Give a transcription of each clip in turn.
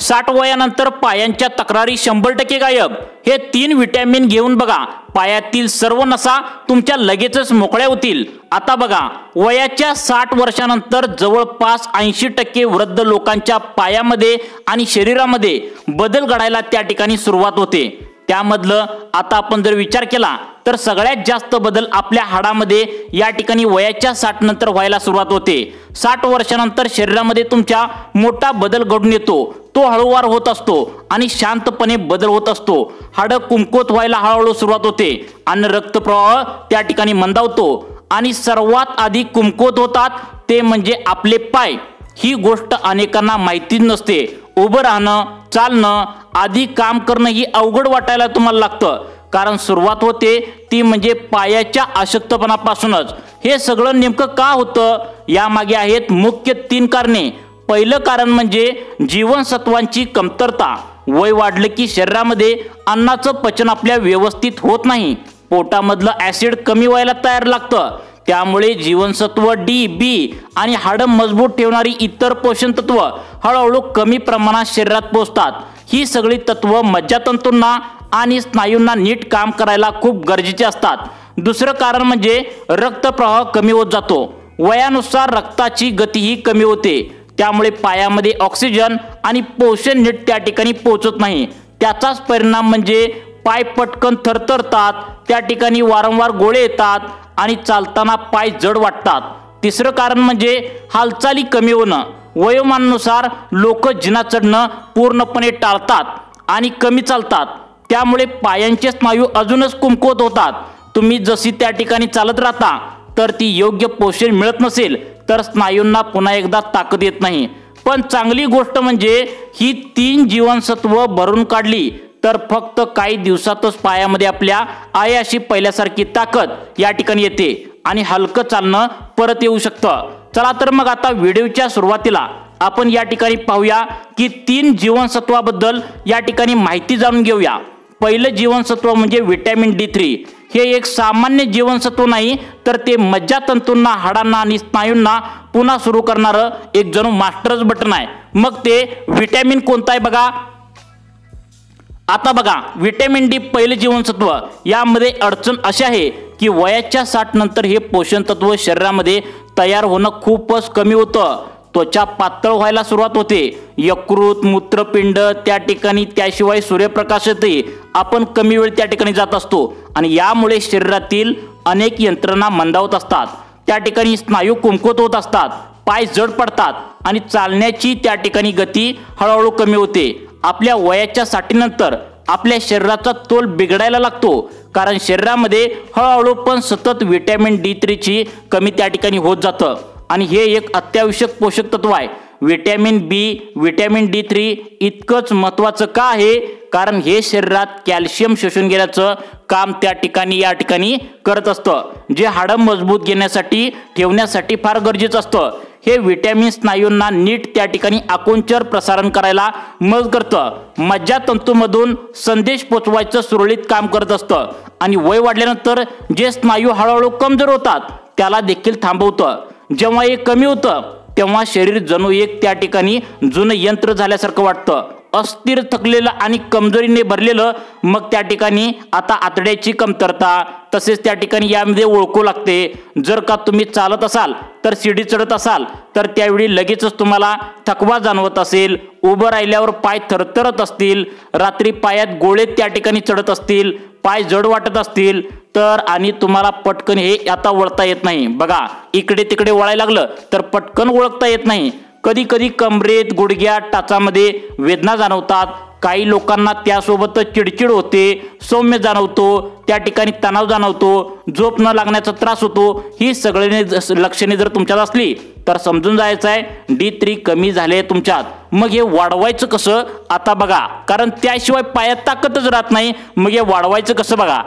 60 वयानंतर पायांच्या तक्रारी 100% गायब। हे 3 विटॅमिन घेऊन बघा, पायातील सर्व नसा तुमच्या लगेचच मोकळ्या होतील। आता बघा, वयाच्या 60 वर्षानंतर जवळपास 80% वृद्ध लोकांच्या पायामध्ये आणि शरीरामध्ये बदल घडायला त्या ठिकाणी सुरुवात होते। त्यामधलं आता आपण जर विचार केला तर सगळ्यात जास्त बदल आपल्या हाडामध्ये या ठिकाणी वयाच्या 60 नंतर व्हायला सुरुवात होते। 60 वर्षानंतर शरीरामध्ये तुमच्या मोठा बदल घडून येतो। तो हळूवार होत असतो आणि शांतपणे बदल होत असतो। हाडं कुमकुवत व्हायला हळूहळू सुरुवात होते आणि रक्तप्रवाह त्या ठिकाणी मंदावतो आणि सर्वात आधी कुमकुवत होतात ते म्हणजे आपले पाय। ही गोष्ट अनेकांना माहिती नसते। उभं राहणं, चालणं, आधी काम करणं ही अवघड वाटायला तुम्हाला लागतं, कारण सुरुवात होते ती म्हणजे पायाच्या अशक्तपणापासूनच। हे सगळं नेमकं का होतं, यामागे आहेत मुख्य 3 कारणे। पहिलं कारण म्हणजे जीवनसत्वांची कमतरता। वय वाढलं की शरीरामध्ये अन्नाचं पचन आपल्या व्यवस्थित होत नाही, पोटामधलं ऍसिड कमी व्हायला तयार लागतं। त्यामुळे जीवनसत्व डी, बी आणि हाडं मजबूत ठेवणारी इतर पोषण तत्व हळूहळू कमी प्रमाणात शरीरात पोहोचतात। ही सगळी तत्व मज्जातंतूंना आणि स्नायूंना नीट काम करायला खूप गरजेचे असतात। दुसरं कारण म्हणजे रक्तप्रवाह कमी होत जातो। वयानुसार रक्ताची गतीही कमी होते, त्यामुळे पायामध्ये ऑक्सिजन आणि पोषण नीट त्या ठिकाणी पोहोचत नाही। त्याचाच परिणाम म्हणजे पाय पटकन थरथरतात, त्या ठिकाणी वारंवार गोळे येतात आणि चालताना पाय जड वाटतात। तिसरं कारण म्हणजे हालचाली कमी होणं। वयोमानानुसार लोक जिना चढणं पूर्णपणे टाळतात आणि कमी चालतात, त्यामुळे पायांचे स्नायू अजूनच कुमकुवत होतात। तुम्ही जशी त्या ठिकाणी चालत राहता तर ती योग्य पोषण मिळत नसेल तर स्नायूंना पुन्हा एकदा ताकद येत नाही। पण चांगली गोष्ट म्हणजे ही 3 जीवनसत्व भरून काढली तर फक्त काही दिवसातच पायामध्ये आपल्या आयाशी पहिल्यासारखी ताकद या ठिकाणी येते आणि हलकं चालणं परत येऊ शकतं। चला तर मग आता व्हिडिओच्या सुरुवातीला आपण या ठिकाणी पाहूया की 3 जीवनसत्वाबद्दल या ठिकाणी माहिती जाणून घेऊया। पहिलं जीवनसत्व म्हणजे विटॅमिन D3। हे एक सामान्य जीवनसत्व नाही, तर ते मज्जातंतूंना, हाडांना आणि स्नायूंना पुन्हा सुरू करणारं एक जणू मास्टरच बटन आहे। मग ते विटॅमिन कोणतं आहे बघा। आता बघा, विटॅमिन डी पहिलं जीवनसत्व। यामध्ये अडचण अशी आहे की वयाच्या 60 नंतर हे पोषण तत्व शरीरामध्ये तयार होणं खूपच कमी होतं। त्वचा पातळ व्हायला सुरुवात होते, यकृत, मूत्रपिंड त्या ठिकाणी, त्याशिवाय सूर्यप्रकाशातही आपण कमी वेळ त्या ठिकाणी जात असतो आणि यामुळे शरीरातील अनेक यंत्रणा मंदावत असतात। त्या ठिकाणी स्नायू कुमकुवत होत असतात, पाय जड पडतात आणि चालण्याची त्या ठिकाणी गती हळूहळू कमी होते। आपल्या वयाच्या 60 नंतर आपल्या शरीराचा तोल बिघडायला लागतो, कारण शरीरामध्ये हळूहळू पण सतत विटॅमिन D3 ची कमी त्या ठिकाणी होत जातं आणि हे एक अत्यावश्यक पोषक तत्व आहे। विटॅमिन बी, विटॅमिन D3 इतकंच महत्त्वाचं का आहे, कारण हे शरीरात कॅल्शियम शोषून घेण्याचं काम त्या ठिकाणी या ठिकाणी करत असतं, जे हाडं मजबूत घेण्यासाठी ठेवण्यासाठी फार गरजेचं असतं। हे विटॅमिन स्नायूंना नीट त्या ठिकाणी आकुंचन प्रसारण करायला मदत करतं, मज्जातंतूमधून संदेश पोचवायचं सुरळीत काम करत असतं आणि वय वाढल्यानंतर जे स्नायू हळूहळू कमजोर होतात त्याला देखील थांबवतं। जेव्हा हे कमी होतं तेव्हा शरीर जणू एक त्या ठिकाणी जुनं यंत्र झाल्यासारखं वाटतं, अस्थिर, थकलेलं आणि कमजोरीने भरलेलं। मग त्या ठिकाणी आता आतड्याची कमतरता, तसेच त्या ठिकाणी यामध्ये ओळखू लागते। जर का तुम्ही चालत असाल तर शिडी चढत असाल तर त्यावेळी लगेचच तुम्हाला थकवा जाणवत असेल, उभं राहिल्यावर पाय थरथरत असतील, रात्री पायात गोळे त्या ठिकाणी चढत असतील, पाय जड वाटत असतील तर आणि तुम्हाला पटकन हे आता वळता येत नाही। बघा, इकडे तिकडे वळायला लागलं तर पटकन ओळखता येत नाही। कधी कधी कमरेत, गुडघ्यात, टाचामध्ये वेदना जाणवतात। काही लोकांना त्यासोबतच चिडचिड होते, सौम्य जाणवतो, त्या ठिकाणी तणाव जाणवतो, झोप न लागण्याचा त्रास होतो। ही सगळी लक्षणे जर तुमच्यात असली तर समजून जायचं आहे D3 कमी झाले तुमच्यात। मग हे वाढवायचं कसं आता बघा, कारण त्याशिवाय पायात ताकदच राहत नाही। मग हे वाढवायचं कसं बघा।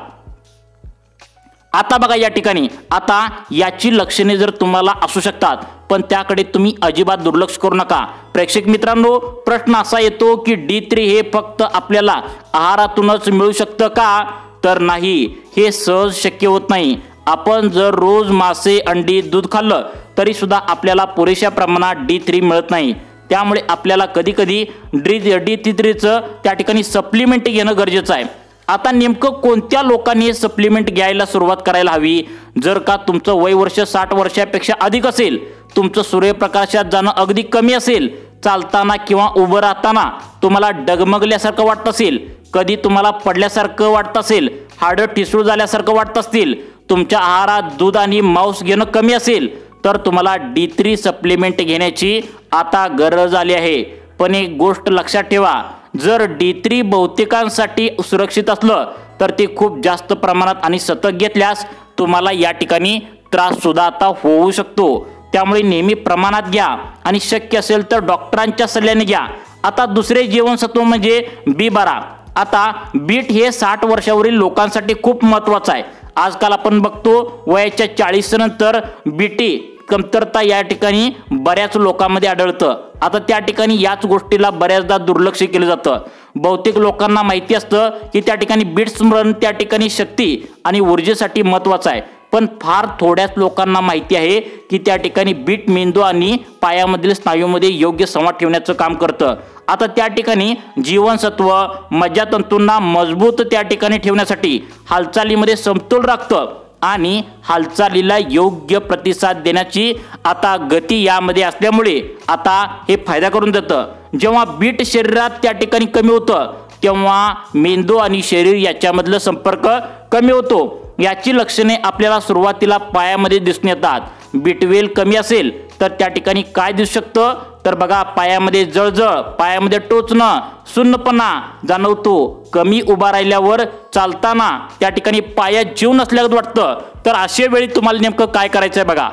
आता बघा, या ठिकाणी आता याची लक्षणे जर तुम्हाला असू शकतात पण त्याकडे तुम्ही अजिबात दुर्लक्ष करू नका। प्रेक्षक मित्रांनो, प्रश्न असा येतो की D3 हे फक्त आपल्याला आहारातूनच मिळू शकतं का? तर नाही, हे सहज शक्य होत नाही। आपण जर रोज मासे, अंडी, दूध खाल्लं तरी सुद्धा आपल्याला पुरेशा प्रमाणात D3 मिळत नाही। त्यामुळे आपल्याला कधी कधी D3चं त्या ठिकाणी सप्लिमेंट घेणं गरजेचं आहे। आता नेमकं कोणत्या लोकांनी सप्लिमेंट घ्यायला सुरुवात करायला हवी? जर का तुमचं वय वर्ष 60 वर्षापेक्षा अधिक असेल, तुमचं सूर्यप्रकाशात जाणं अगदी कमी असेल, चालताना किंवा उभं राहताना तुम्हाला डगमगल्यासारखं वाटत असेल, कधी तुम्हाला पडल्यासारखं वाटत असेल, हाडं ठिसूळ झाल्यासारखं वाटत असतील, तुमच्या आहारात दूध आणि मांस घेणं कमी असेल, तर तुम्हाला D3 सप्लिमेंट घेण्याची आता गरज आली आहे। पण एक गोष्ट लक्षात ठेवा, जर D3 बहुतेकांसाठी सुरक्षित असलं तर ते खूप जास्त प्रमाणात आणि सतत घेतल्यास तुम्हाला या ठिकाणी त्रास सुद्धा आता होऊ शकतो। त्यामुळे नेहमी प्रमाणात घ्या आणि शक्य असेल तर डॉक्टरांच्या सल्ल्याने घ्या। आता दुसरे जीवनसत्व म्हणजे B12। आता बीट हे 60 वर्षावरील लोकांसाठी खूप महत्त्वाचं आहे। आजकाल आपण बघतो वयाच्या 40 नंतर BT कमतरता या ठिकाणी बऱ्याच लोकांमध्ये आढळतं। आता त्या ठिकाणी याच गोष्टीला बऱ्याचदा दुर्लक्ष केलं जातं। बहुतेक लोकांना माहिती असतं की त्या ठिकाणी बीट स्मरण त्या ठिकाणी शक्ती आणि ऊर्जेसाठी महत्त्वाचं आहे, पण फार थोड्याच लोकांना माहिती आहे की त्या ठिकाणी बीट मेंदू आणि पायामधील स्नायूमध्ये योग्य संवाद ठेवण्याचं काम करतं। आता त्या ठिकाणी जीवनसत्व मज्जातंतूंना मजबूत त्या ठिकाणी ठेवण्यासाठी हालचालीमध्ये समतोल राखतं आणि हालचालीला योग्य प्रतिसाद देण्याची आता गती यामध्ये असल्यामुळे आता हे फायदा करून देतं। जेव्हा बीट शरीरात त्या ठिकाणी कमी होतं तेव्हा मेंदू आणि शरीर याच्यामधलं संपर्क कमी होतो। याची लक्षणे आपल्याला सुरुवातीला पायामध्ये दिसून येतात। B12 कमी असेल तर त्या ठिकाणी काय दिसू शकतं? तर बघा, पायामध्ये जळजळ, पायामध्ये टोचणं, सुन्नपणा जाणवतो, कमी उभा राहिल्यावर चालताना त्या ठिकाणी पायात जीव नसल्यागत वाटतं। तर अशा वेळी तुम्हाला नेमकं काय करायचं आहे बघा।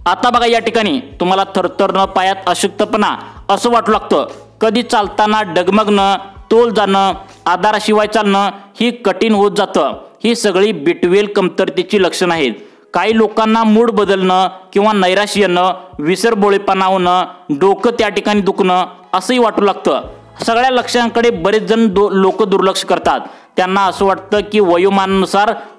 आता बघा, या ठिकाणी तुम्हाला थरथरणं, पायात अशक्तपणा असं वाटू लागतं, कधी चालताना डगमगणं, तोल जाणं, आधाराशिवाय चालणं ही कठीण होत जातं। ही सगळी B12 कमतरतेची लक्षणं आहेत। काही लोकांना मूड बदलणं किंवा नैराश्य येणं, विसरबोळेपणा होणं, डोकं त्या ठिकाणी दुखणं असंही वाटू लागतं। सगळ्या लक्षणांकडे बरेच जण लोक दुर्लक्ष करतात। त्यांना असं वाटतं की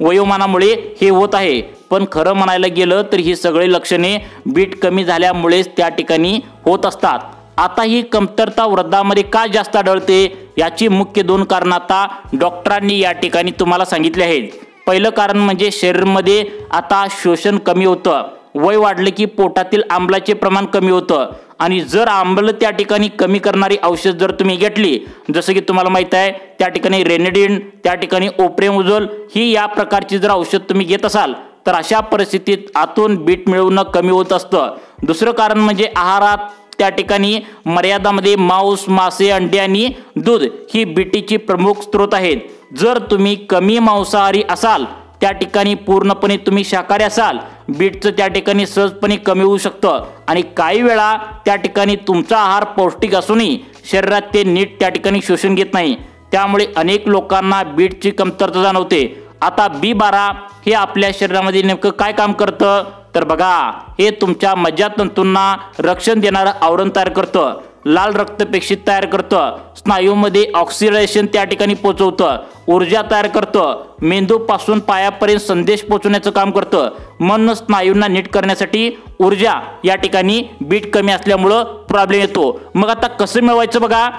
वयोमानामुळे हे होत आहे, पण खरं म्हणायला गेलं तर ही सगळी लक्षणे बीट कमी झाल्यामुळेच त्या ठिकाणी होत असतात। आता ही कमतरता वृद्धांमध्ये का जास्त आढळते याची मुख्य 2 कारणं आता डॉक्टरांनी या ठिकाणी तुम्हाला सांगितले आहेत। पहिलं कारण म्हणजे शरीरामध्ये आता शोषण कमी होतं। वय वाढलं की पोटातील आम्लाचे प्रमाण कमी होतं आणि जर आम्ल त्या ठिकाणी कमी करणारी औषध जर तुम्ही घेतली, जसं की तुम्हाला माहित आहे त्या ठिकाणी रेनेडिन, त्या ठिकाणी ओप्रेमोझोल ही या प्रकारची जर औषध तुम्ही घेत असाल तर अशा परिस्थितीत आतून बीट मिळवणं कमी होत असतं। दुसरं कारण म्हणजे आहारात त्या ठिकाणी मर्यादामध्ये मांस, मासे, अंडे आणि दूध ही बीटीची प्रमुख स्रोत आहेत। जर तुम्ही कमी मांसाहारी असाल, त्या ठिकाणी पूर्णपणे तुम्ही शाकाहारी असाल, बीटचं त्या ठिकाणी सहजपणे कमी होऊ शकतं। आणि काही वेळा त्या ठिकाणी तुमचा आहार पौष्टिक असूनही शरीरात ते नीट त्या ठिकाणी शोषण घेत नाही, त्यामुळे अनेक लोकांना बीटची कमतरता जाणवते। आता B12 हे आपल्या शरीरामध्ये नेमकं काय काम करतं? तर बघा, हे तुमच्या मज्जातंतूंना रक्षण देणारं आवरण तयार करतं, लाल रक्तपेशी तयार करतं, स्नायूमध्ये ऑक्सिडेशन त्या ठिकाणी पोहोचवतं, ऊर्जा तयार करतं, मेंदूपासून पायापर्यंत संदेश पोहोचवण्याचं काम करतं। मन स्नायूंना नीट करण्यासाठी ऊर्जा या ठिकाणी बीट कमी असल्यामुळं प्रॉब्लेम येतो। मग आता कसं मिळवायचं बघा।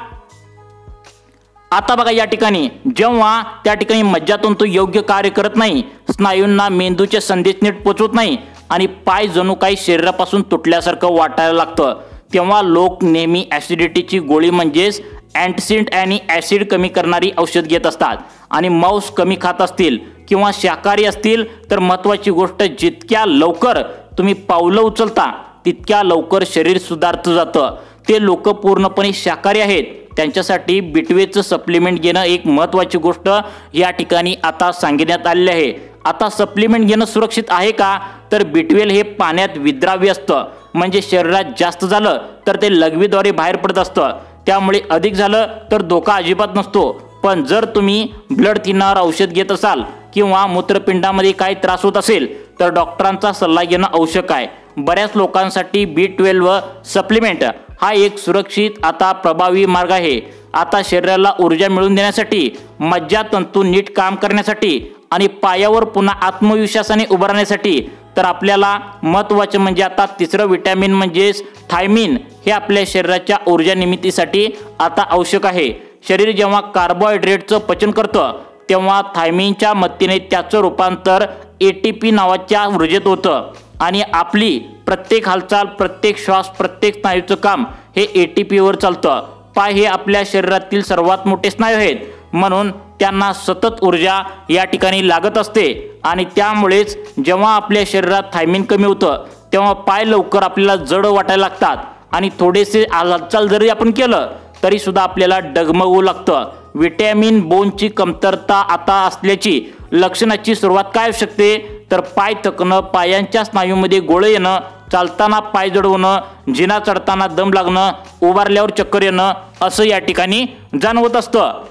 आता बघा, या ठिकाणी जेव्हा त्या ठिकाणी मज्जातंतू योग्य कार्य करत नाही, स्नायूंना मेंदूचे संदेश नीट पोहोचवत नाही आणि पाय जणू काही शरीरापासून तुटल्यासारखं वाटायला लागतं, तेव्हा लोक नेहमी ॲसिडिटीची गोळी म्हणजेच अँटॅसिड आणि ॲसिड कमी करणारी औषध घेत असतात। आणि मांस कमी खात असतील किंवा शाकाहारी असतील तर महत्त्वाची गोष्ट, जितक्या लवकर तुम्ही पावलं उचलता तितक्या लवकर शरीर सुधारतं जातं। ते लोक पूर्णपणे शाकाहारी आहेत, त्यांच्यासाठी B12चं सप्लिमेंट घेणं एक महत्त्वाची गोष्ट या ठिकाणी आता सांगण्यात आलेली आहे। आता सप्लिमेंट घेणं सुरक्षित आहे का? तर B12 हे पाण्यात विद्राव्य असतं, म्हणजे शरीरात जास्त झालं तर ते लघवीद्वारे बाहेर पडत असतं, त्यामुळे अधिक झालं तर धोका अजिबात नसतो। पण जर तुम्ही ब्लड थिनर औषध घेत असाल किंवा मूत्रपिंडामध्ये काही त्रास होत असेल तर डॉक्टरांचा सल्ला घेणं आवश्यक आहे। बऱ्याच लोकांसाठी B12 सप्लिमेंट हा एक सुरक्षित आता प्रभावी मार्ग आहे। आता शरीराला ऊर्जा मिळवून देण्यासाठी, मज्जातंतू नीट काम करण्यासाठी आणि पायावर पुन्हा आत्मविश्वासाने उभं राहण्यासाठी तर आपल्याला महत्त्वाचं म्हणजे आता तिसरं विटॅमिन म्हणजेच थायमिन हे आपल्या शरीराच्या ऊर्जा निर्मितीसाठी आता आवश्यक आहे। शरीर जेव्हा कार्बोहायड्रेटचं पचन करतं तेव्हा थायमिनच्या मदतीने त्याचं रूपांतर ATP नावाच्या ऊर्जेत होतं आणि आपली प्रत्येक हालचाल, प्रत्येक श्वास, प्रत्येक स्नायूचं काम हे ATP वर चालतं। पाय हे आपल्या शरीरातील सर्वात मोठे स्नायू आहेत, म्हणून त्यांना सतत ऊर्जा या ठिकाणी लागत असते आणि त्यामुळेच जेव्हा आपल्या शरीरात थायमिन कमी होतं तेव्हा पाय लवकर आपल्याला जड वाटायला लागतात आणि थोडेसे हालचाल जरी आपण केलं तरी सुद्धा आपल्याला डगमगू लागतं। विटॅमिन बोनची कमतरता आता असल्याची लक्षणाची सुरुवात काय होऊ शकते तर पाय थकणं, पायांच्या स्नायूमध्ये गोळे येणं, चालताना पाय जड होणं, जिना चढताना दम लागणं, उभारल्यावर चक्कर येणं असं या ठिकाणी जाणवत असतं।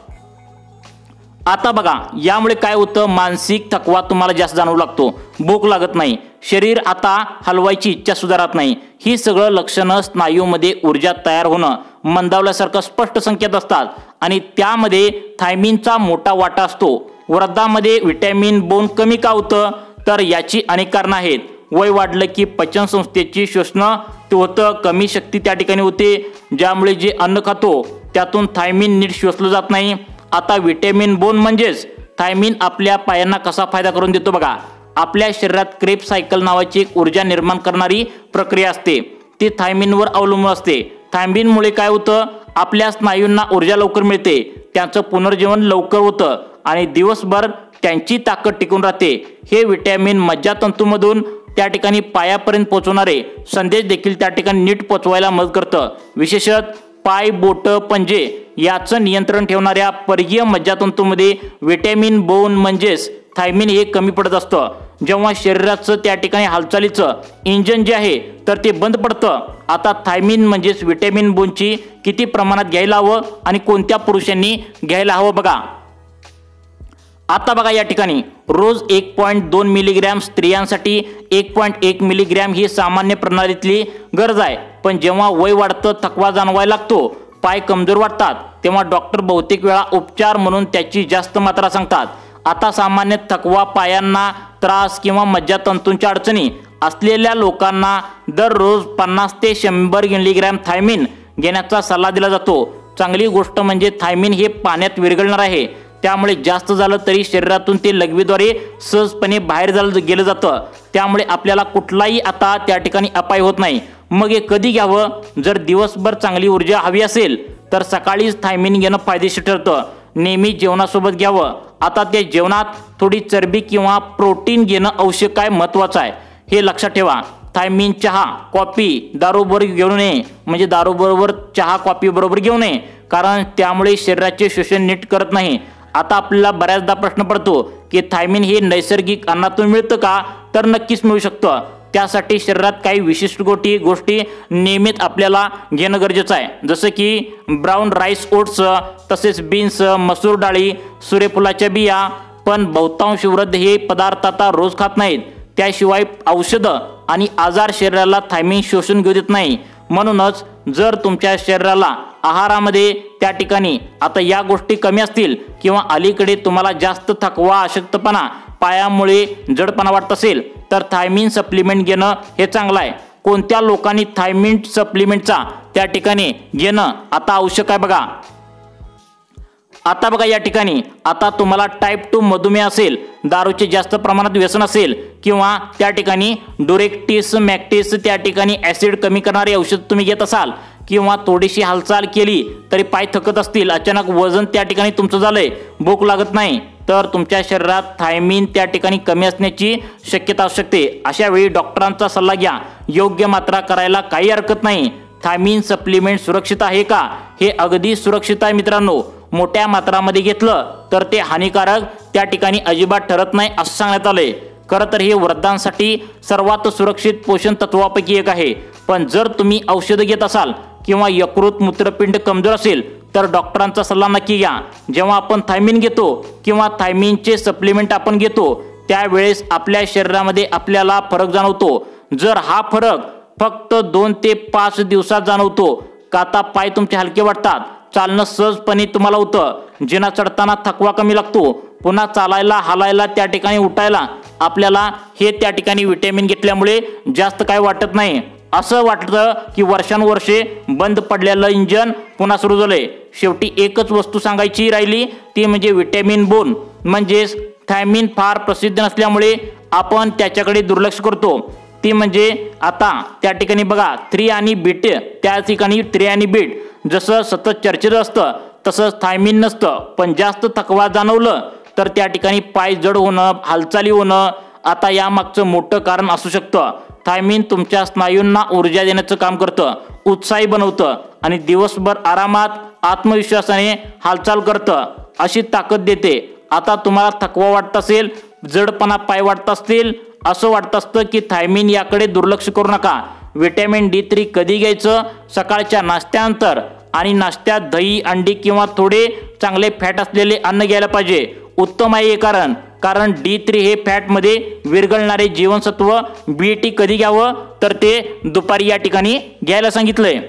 आता बघा यामुळे काय होतं, मानसिक थकवा तुम्हाला जास्त जाणवू लागतो, भूक लागत नाही, शरीर आता हलवायची इच्छा सुद्धा राहत नाही। ही सगळं लक्षणं स्नायूमध्ये ऊर्जा तयार होणं मंदावल्यासारखं स्पष्ट संकेत असतात आणि त्यामध्ये थायमिनचा मोठा वाटा असतो। वृद्धांमध्ये विटॅमिन बोन कमी का होतं तर याची अनेक कारणं आहेत। वय वाढलं की पचनसंस्थेची शोषण होतं, कमी शक्ती त्या ठिकाणी होते, ज्यामुळे जे अन्न खातो त्यातून थायमिन नीट शोषलं जात नाही। आता विटॅमिन बोन म्हणजेच थायमिन आपल्या पायांना कसा फायदा करून देतो बघा। आपल्या शरीरात क्रेब सायकल नावाची एक ऊर्जा निर्माण करणारी प्रक्रिया असते, ती थायमिनवर अवलंबून असते। थायमिनमुळे काय होतं, आपल्या स्नायूंना ऊर्जा लवकर मिळते, त्यांचं पुनर्जीवन लवकर होतं आणि दिवसभर त्यांची ताकद टिकून राहते। हे विटॅमिन मज्जातंतूमधून त्या ठिकाणी पायापर्यंत पोहोचवणारे संदेश देखील त्या ठिकाणी नीट पोहोचवायला मदत करतं। विशेषतः पाय, बोट, पंजे याचं नियंत्रण ठेवणाऱ्या परिघीय मज्जातंतूमध्ये विटॅमिन बोन म्हणजेच थायमिन हे कमी पडत असतं। जेव्हा शरीराचं त्या ठिकाणी हालचालीचं इंजन जे आहे तर ते बंद पडतं। आता थायमिन म्हणजेच विटॅमिन बोनची किती प्रमाणात घ्यायला हवं आणि कोणत्या पुरुषांनी घ्यायला हवं बघा। आता बघा या ठिकाणी रोज 1.2 मिलीग्रॅम, स्त्रियांसाठी 1.1 मिलीग्रॅम ही सामान्य प्रणालीतली गरज आहे। पण जेव्हा वय वाढतं, थकवा जाणवायला लागतो, पाय कमजोर वाटतात तेव्हा डॉक्टर बहुतेक वेळा उपचार म्हणून त्याची जास्त मात्रा सांगतात। आता सामान्य थकवा, पायांना त्रास किंवा मज्जातंतूंच्या अडचणी असलेल्या लोकांना दररोज 50 ते 100 मिलीग्रॅम थायमिन घेण्याचा सल्ला दिला जातो। चांगली गोष्ट म्हणजे थायमिन हे पाण्यात विरघळणार आहे, त्यामुळे जास्त झालं तरी शरीरातून ते लघवीद्वारे सहजपणे बाहेर गेलं जातं, त्यामुळे आपल्याला कुठलाही आता त्या ठिकाणी अपाय होत नाही। मग हे कधी घ्यावं, जर दिवसभर चांगली ऊर्जा हवी असेल तर सकाळीच थायमिन घेणं फायदेशीर ठरतं। नेहमी जेवणासोबत घ्यावं। आता त्या जेवणात थोडी चरबी किंवा प्रोटीन घेणं आवश्यक आहे, महत्त्वाचं आहे, हे लक्षात ठेवा। थायमिन चहा, कॉफी दारूबरोबर घेऊ नये, म्हणजे दारूबरोबर चहा, कॉफी बरोबर घेऊ नये, कारण त्यामुळे शरीराचे शोषण नीट करत नाही। आता आपल्याला बऱ्याचदा प्रश्न पडतो की थायमिन हे नैसर्गिक अन्नातून मिळतं का तर नक्कीच मिळू शकतं। त्यासाठी शरीरात काही विशिष्ट गोष्टी नियमित आपल्याला घेणं गरजेचं आहे, जसं की ब्राऊन राईस, ओट्स, तसेच बीन्स, मसूर डाळी, सूर्यफुलाच्या बिया। पण बहुतांश वृद्ध हे पदार्थ आता रोज खात नाहीत, त्याशिवाय औषधं आणि आजार शरीराला थायमिन शोषून घेऊ देत नाही। म्हणूनच जर तुमच्या शरीराला आहारामध्ये त्या ठिकाणी आता या गोष्टी कमी असतील किंवा अलीकडे तुम्हाला जास्त थकवा, अशक्तपणा, पायामुळे जडपणा वाटत असेल तर थायमिन सप्लिमेंट घेणं हे चांगलं आहे। कोणत्या लोकांनी थायमिन सप्लिमेंटचा त्या ठिकाणी घेणं आता आवश्यक आहे बघा। आता बघा या ठिकाणी आता तुम्हाला टाईप 2 मधुमेह असेल, दारूचे जास्त प्रमाणात व्यसन असेल किंवा त्या ठिकाणी डोरेक्टिस, मॅक्टिस त्या ठिकाणी ॲसिड कमी करणारे औषध तुम्ही घेत असाल किंवा थोडीशी हालचाल केली तरी पाय थकत असतील, अचानक वजन त्या ठिकाणी तुमचं झालंय, भूक लागत नाही, तर तुमच्या शरीरात थायमिन त्या ठिकाणी कमी असण्याची शक्यता असू शकते। अशा वेळी डॉक्टरांचा सल्ला घ्या, योग्य मात्रा करायला काही हरकत नाही। थायमिन सप्लिमेंट सुरक्षित आहे का? हे अगदी सुरक्षित आहे मित्रांनो। मोठ्या मात्रामध्ये घेतलं तर ते हानिकारक त्या ठिकाणी अजिबात ठरत नाही असं सांगण्यात आलंय। खरं तर हे वृद्धांसाठी सर्वात सुरक्षित पोषण तत्वापैकी एक आहे। पण जर तुम्ही औषधं घेत असाल किंवा यकृत, मूत्रपिंड कमजोर असेल तर डॉक्टरांचा सल्ला नक्की घ्या। जेव्हा आपण थायमिन घेतो किंवा थायमिनचे सप्लिमेंट आपण घेतो त्यावेळेस आपल्या शरीरामध्ये आपल्याला फरक जाणवतो। जर हा फरक फक्त 2 ते 5 दिवसात जाणवतो का, आता पाय तुमचे हलके वाटतात, चालणं सहजपणे तुम्हाला होतं, जिना चढताना थकवा कमी लागतो, पुन्हा चालायला, हालायला, त्या ठिकाणी उठायला आपल्याला हे त्या ठिकाणी विटॅमिन घेतल्यामुळे जास्त काय वाटत नाही। असं वाटतं की वर्षानुवर्षे बंद पडलेलं इंजन पुन्हा सुरू झालंय। शेवटी एकच वस्तू सांगायची राहिली ती म्हणजे विटॅमिन बोन म्हणजेच थायमिन फार प्रसिद्ध नसल्यामुळे आपण त्याच्याकडे दुर्लक्ष करतो। ती म्हणजे आता त्या ठिकाणी बघा 3 आणि बीट, त्या ठिकाणी 3 आणि बीट जसं सतत चर्चेत असतं तसंच थायमिन नसतं। पण जास्त थकवा जाणवलं तर त्या ठिकाणी पाय जड होणं, हालचाली होणं आता यामागचं मोठं कारण असू शकतं। थायमिन तुमच्या स्नायूंना ऊर्जा देण्याचं काम करतं, उत्साही बनवतं आणि दिवसभर आरामात आत्मविश्वासाने हालचाल करतं अशी ताकद देते। आता तुम्हाला थकवा वाटत असेल, जडपणा पाय वाटत असतील, असं वाटत असतं की थायमिन याकडे दुर्लक्ष करू नका। विटॅमिन D3 कधी घ्यायचं? सकाळच्या नाश्त्यानंतर आणि नाश्त्यात दही, अंडी किंवा थोडे चांगले फॅट असलेले अन्न घ्यायला पाहिजे। उत्तम आहे हे कारण D3 हे फॅटमध्ये विरघळणारे जीवनसत्व। BT कधी घ्यावं तर ते दुपारी या ठिकाणी घ्यायला सांगितलंय।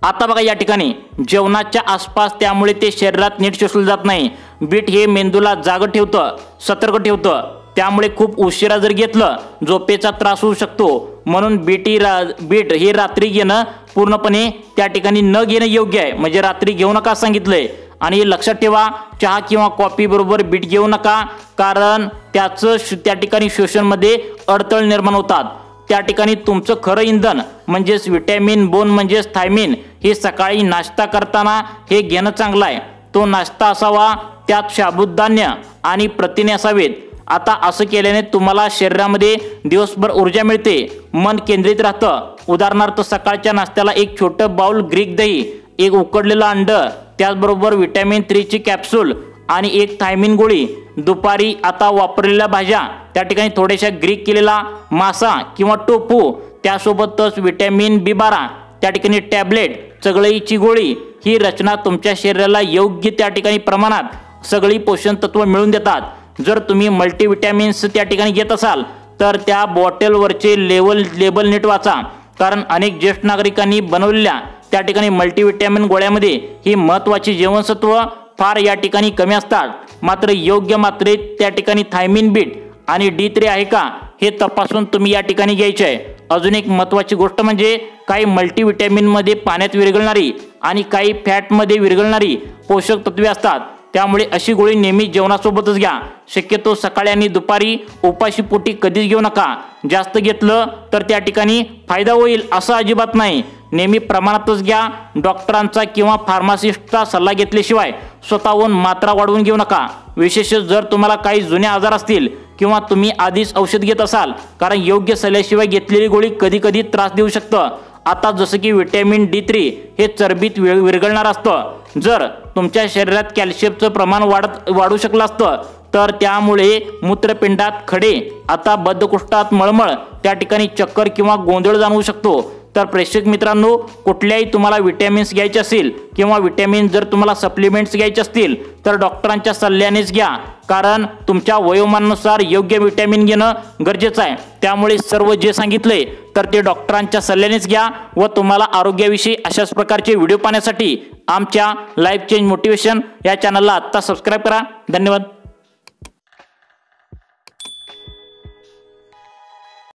आता बघा या ठिकाणी जेवणाच्या आसपास, त्यामुळे ते शरीरात नीट शोषलं जात नाही। बीट हे मेंदूला जाग ठेवतं, सतर्क ठेवतं, त्यामुळे खूप उशिरा जर घेतलं झोपेचा त्रास होऊ शकतो। म्हणून बीट हे रात्री घेणं पूर्णपणे त्या ठिकाणी न घेणं योग्य आहे, म्हणजे रात्री घेऊ नका सांगितलंय। आणि लक्षात ठेवा, चहा किंवा कॉफी बरोबर बीट घेऊ नका कारण त्याचं त्या ठिकाणी शोषणमध्ये अडथळे निर्माण होतात। त्या ठिकाणी तुमचं खरं इंधन म्हणजेच विटॅमिन बोन म्हणजेच थायमिन हे सकाळी नाश्ता करताना हे घेणं चांगलं आहे। तो नाश्ता असावा त्यात साबुदाणे आणि प्रथिने असावेत। आता असं केल्याने तुम्हाला शरीरामध्ये दिवसभर ऊर्जा मिळते, मन केंद्रित राहतं। उदाहरणार्थ सकाळच्या नाश्त्याला एक छोटं बाउल ग्रीक दही, एक उकडलेलं अंड, त्याचबरोबर विटॅमिन 3 ची कॅप्सूल आणि एक थायमिन गोळी। दुपारी आता वापरलेल्या भाज्या, त्या ठिकाणी थोड्याशा ग्रीक केलेला मासा किंवा टोफू, त्यासोबतच विटॅमिन B12 त्या ठिकाणी टॅबलेट, चघळईची गोळी। ही रचना तुमच्या शरीराला योग्य त्या ठिकाणी प्रमाणात सगळी पोषण तत्व मिळवून देतात। जर तुम्ही मल्टीविटॅमिन्स त्या ठिकाणी घेत असाल तर त्या बॉटलवरचे लेबल नीट वाचा, कारण अनेक ज्येष्ठ नागरिकांनी बनवलेल्या त्या ठिकाणी मल्टीविटॅमिन गोळ्यामध्ये ही महत्त्वाची जीवनसत्व फार या ठिकाणी कमी असतात। मात्र योग्य मात्रेत त्या ठिकाणी थायमिन, बीट आणि D3 आहे का हे तपासून तुम्ही या ठिकाणी घ्यायचे आहे। अजून एक महत्त्वाची गोष्ट म्हणजे काही मल्टीविटॅमिनमध्ये पाण्यात विरघळणारी आणि काही फॅटमध्ये विरघळणारी पोषक तत्वे असतात, त्यामुळे अशी गोळी नेहमी जेवणासोबतच घ्या। शक्यतो सकाळी आणि दुपारी उपाशीपोटी कधीच घेऊ नका। जास्त घेतलं तर त्या ठिकाणी फायदा होईल असं अजिबात नाही, नेहमी प्रमाणातच घ्या। डॉक्टरांचा किंवा फार्मासिस्टचा सल्ला घेतल्याशिवाय स्वतःहून मात्रा वाढवून घेऊ नका। विशेषतः जर तुम्हाला काही जुने आजार असतील किंवा तुम्ही आधीच औषध घेत असाल, कारण योग्य सल्ल्याशिवाय घेतलेली गोळी कधी कधी त्रास देऊ शकतं। आता जसं की विटॅमिन D3 हे चरबीत विरघळणार असतं, जर तुमच्या शरीरात कॅल्शियमचं प्रमाण वाढू शकलं असतं तर त्यामुळे मूत्रपिंडात खडे, आता बद्धकोष्ठात मळमळ, त्या ठिकाणी चक्कर किंवा गोंधळ जाणवू शकतो। तर प्रेक्षक मित्रांनो, कुठल्याही तुम्हाला विटॅमिन्स घ्यायचे असेल किंवा विटॅमिन जर तुम्हाला सप्लिमेंट्स घ्यायचे असतील तर डॉक्टरांच्या सल्ल्यानेच घ्या, कारण तुमच्या वयोमानानुसार योग्य विटॅमिन घेणं गरजेचं आहे। त्यामुळे सर्व जे सांगितले तर ते डॉक्टरांच्या सल्ल्यानेच घ्या। व तुम्हाला आरोग्याविषयी अशाच प्रकारचे व्हिडिओ पाहण्यासाठी आमच्या लाईफ चेंज मोटिवेशन या चॅनलला आत्ता सबस्क्राईब करा। धन्यवाद।